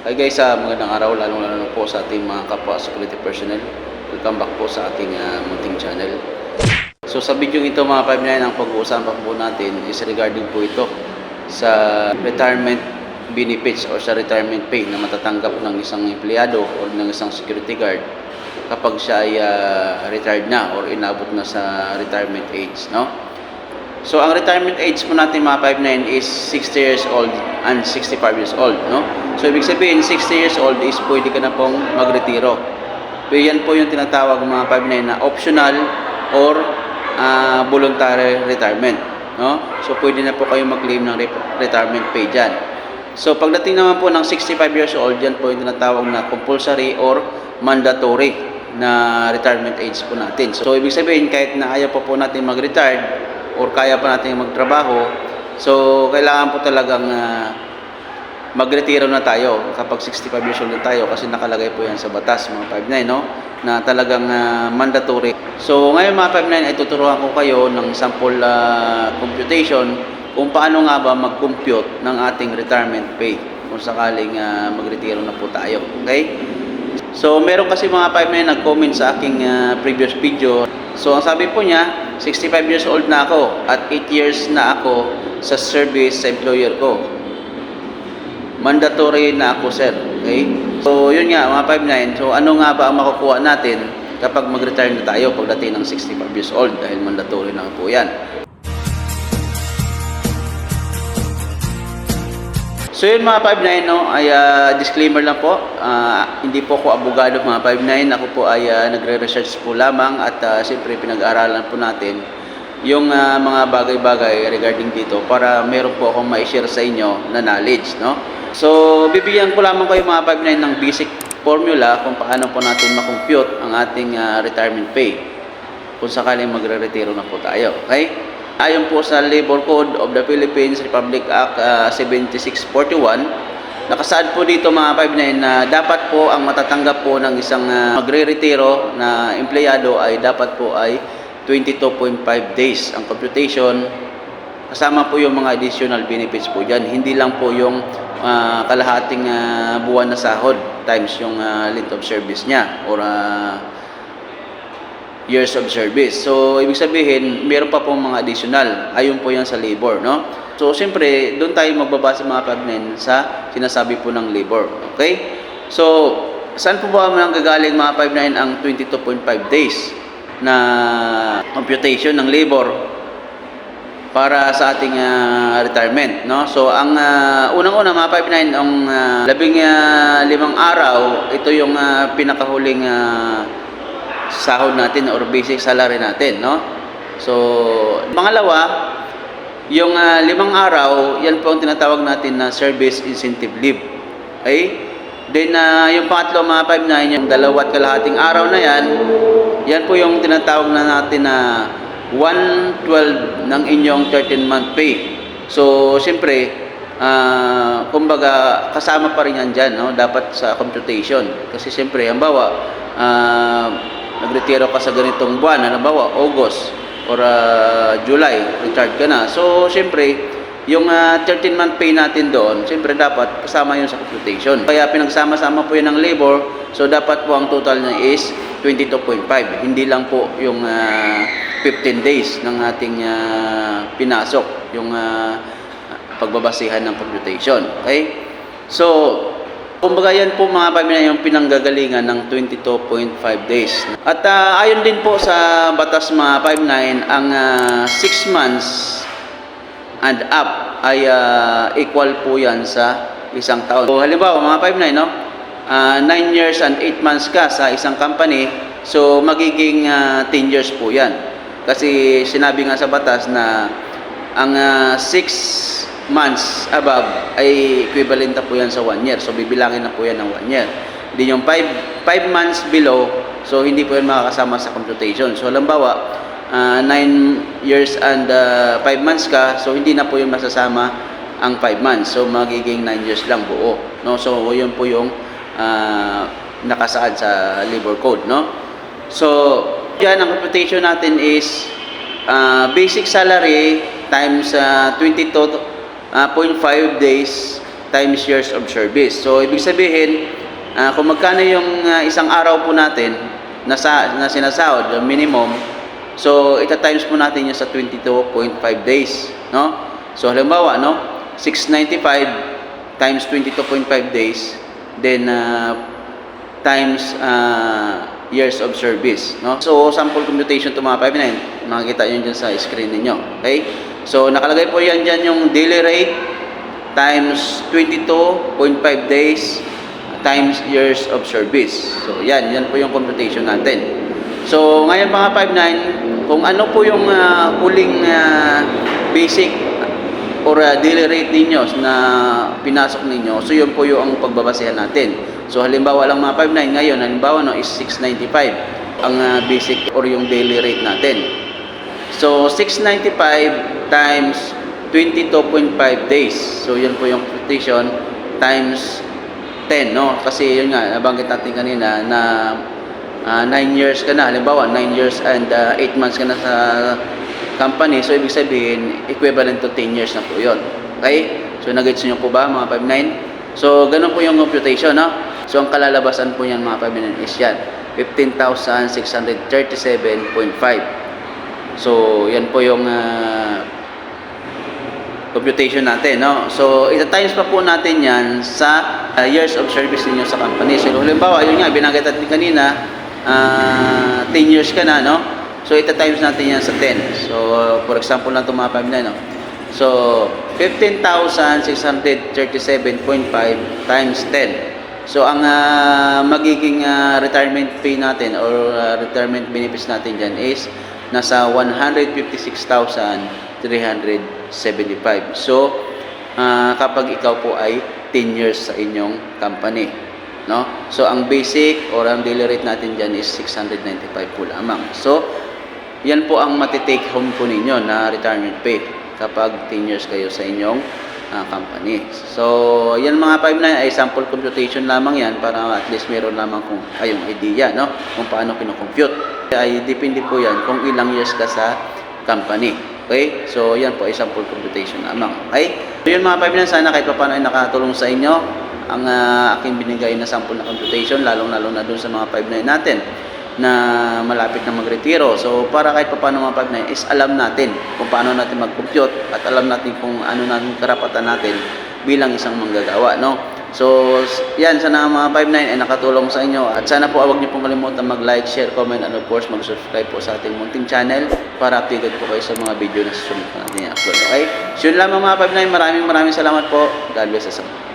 Hi guys, magandang araw, lalong-lalo po sa ating mga kapwa security personnel. Welcome back po sa aking munting channel. So sa video ito mga 5-9, ang pag-uusapan po natin is regarding po ito sa retirement benefits or sa retirement pay na matatanggap ng isang empleyado o ng isang security guard kapag siya ay retired na or inabot na sa retirement age, no? So ang retirement age po natin mga 5-9 is 60 years old and 65 years old, no? So ibig sabihin 60 years old is pwede ka na pong magretiro. So yan po yung tinatawag mga 5-9 na optional or voluntary retirement, no? So pwede na po kayo mag-claim ng retirement pay dyan. So pagdating naman po ng 65 years old, yan po yung tinatawag na compulsory or mandatory na retirement age po natin. So ibig sabihin kahit na ayaw po natin mag-retire or kaya pa natin magtrabaho, so kailangan po talagang magretiro na tayo kapag 65 years old na tayo kasi nakalagay po yan sa batas mga 5-9, no? Na talagang mandatory. So ngayon mga 5-9 ay tuturuan ko kayo ng sample computation kung paano nga ba mag-compute ng ating retirement pay kung sakaling magretiro na po tayo. Okay? So meron kasi mga 5-9 nag-comment sa aking previous video. So ang sabi po niya, 65 years old na ako at 8 years na ako sa service sa employer ko. Mandatory na ako, sir. Okay? So yun nga mga 5-9. So ano nga ba ang makukuha natin kapag mag-retire na tayo pagdating ng 65 years old dahil mandatory na po yan. So yun mga 5-9, no, ay disclaimer lang po, hindi po ako abogado mga 5-9, ako po ay nagre-research po lamang at siyempre pinag-aaralan po natin yung mga bagay-bagay regarding dito para meron po akong ma-share sa inyo na knowledge, no. So bibigyan ko lamang kayo mga 5-9 ng basic formula kung paano po natin ma-compute ang ating retirement pay kung sakaling magre-retiro na po tayo, okay? Ayon po sa Labor Code of the Philippines Republic Act 7641, nakasaad po dito mga 5-9 na dapat po ang matatanggap po ng isang magre-retiro na empleyado ay dapat po ay 22.5 days ang computation. Kasama po yung mga additional benefits po dyan. Hindi lang po yung kalahating buwan na sahod times yung length of service niya or years of service. So, ibig sabihin, meron pa pong mga additional. Ayon po yan sa labor, no? So, siyempre, doon tayo magbabase mga 5-9 sa sinasabi po ng labor. Okay? So, saan po ba nanggagaling mga 5-9 ang 22.5 days na computation ng labor para sa ating retirement, no? So, ang unang-una mga 5-9, ang 15 araw, ito yung pinakahuling sahod natin or basic salary natin, no? So, pangalawa, yung 5 araw, yan po ang tinatawag natin na service incentive leave. Okay? Then, yung pangatlo, mga 5-9, yung 2.5 araw na yan po yung tinatawag na natin na 1/12 ng inyong 13-month pay. So, siyempre, kumbaga, kasama pa rin yan dyan, no? Dapat sa computation. Kasi siyempre, halimbawa, nagretiro ka sa ganitong buwan, halimbawa August or July, retired ka na. So, siyempre, yung 13-month pay natin doon, siyempre dapat kasama yun sa computation. Kaya pinagsama-sama po yun ng labor, so dapat po ang total niya is 22.5. Hindi lang po yung 15 days ng ating pinasok, yung pagbabasihan ng computation. Okay? So, kumbaga yan po mga 5-9 yung pinanggagalingan ng 22.5 days. At ayon din po sa batas mga 5-9, ang 6 months and up ay equal po yan sa isang taon. So, halimbawa mga 5-9, no? 9 years and 8 months ka sa isang company, so magiging 10 years po yan. Kasi sinabi nga sa batas na ang 6 months above ay equivalent na po yan sa 1 year. So, bibilangin na po yan ng 1 year. Hindi yung 5 months below, so hindi po yan makakasama sa computation. So, halimbawa, 9 years and 5 months ka, so hindi na po yung masasama ang 5 months. So, magiging 9 years lang buo, no? So, yun po yung nakasaad sa labor code, no? So, yan ang computation natin is basic salary times 22.5 days times years of service. So, ibig sabihin, kung magkano yung isang araw po natin na sinasahod, yung minimum, so ita-times po natin yun sa 22.5 days, no? So, halimbawa, no? 695 times 22.5 days, then times years of service, no? So, sample computation to mga 5.9, makikita nyo dyan sa screen ninyo, okay? So, nakalagay po yan dyan yung daily rate times 22.5 days times years of service. So, yan po yung computation natin. So, ngayon mga 5.9, kung ano po yung huling basic or daily rate ninyo na pinasok ninyo, so yun po yung pagbabasehan natin. So, halimbawa lang mga 5.9 ngayon, halimbawa no, is 695 ang basic or yung daily rate natin. So, 695 times 22.5 days. So, yun po yung computation times 10, no? Kasi yun nga, nabanggit natin kanina na 9 years ka na. Halimbawa, 9 years and 8 months ka na sa company. So, ibig sabihin, equivalent to 10 years na po yun. Okay? So, nag-gets nyo po ba, mga 5.9? So, ganun po yung computation, no? So, ang kalalabasan po yan, mga 5.9 is yan. 15,637.5. So, yan po yung computation natin, no? So, ita-times pa po natin yan sa years of service ninyo sa company. So, halimbawa, yun nga, binanggit natin kanina, 10 years ka na, no? So, ita-times natin yan sa 10. So, for example lang itong mga 5 no? So, 15,637.5 times 10. So, ang magiging retirement pay natin or retirement benefits natin dyan is nasa 156,375. So, kapag ikaw po ay 10 years sa inyong company, no? So, ang basic or ang daily rate natin dyan is 695 po lamang. So, yan po ang matitake home po ninyo na retirement pay kapag 10 years kayo sa inyong company. So, yan mga 5.9 ay sample computation lamang yan para at least meron lamang kung kayong idea, no? Kung paano kinocompute. Ay depende po yan kung ilang years ka sa company. Okay? So, yan po ay sample computation lamang. Okay? So, yun mga 5.9, sana kahit pa paano ay nakatulong sa inyo ang aking binigay na sample na computation, lalong-lalo na dun sa mga 5.9 natin na malapit na magretiro. So, para kahit pa paano mga 5.9 is alam natin kung paano natin mag-compute at alam natin kung ano natin karapatan natin bilang isang manggagawa, no? So, yan, sana mga 5.9 ay nakatulong sa inyo. At sana po, huwag niyo pong kalimutan mag-like, share, comment, and of course, mag-subscribe po sa ating munting channel para updated po kayo sa mga video na susunod po natin i-upload. Okay? So, yun lamang mga 5.9. Maraming salamat po. God bless us all.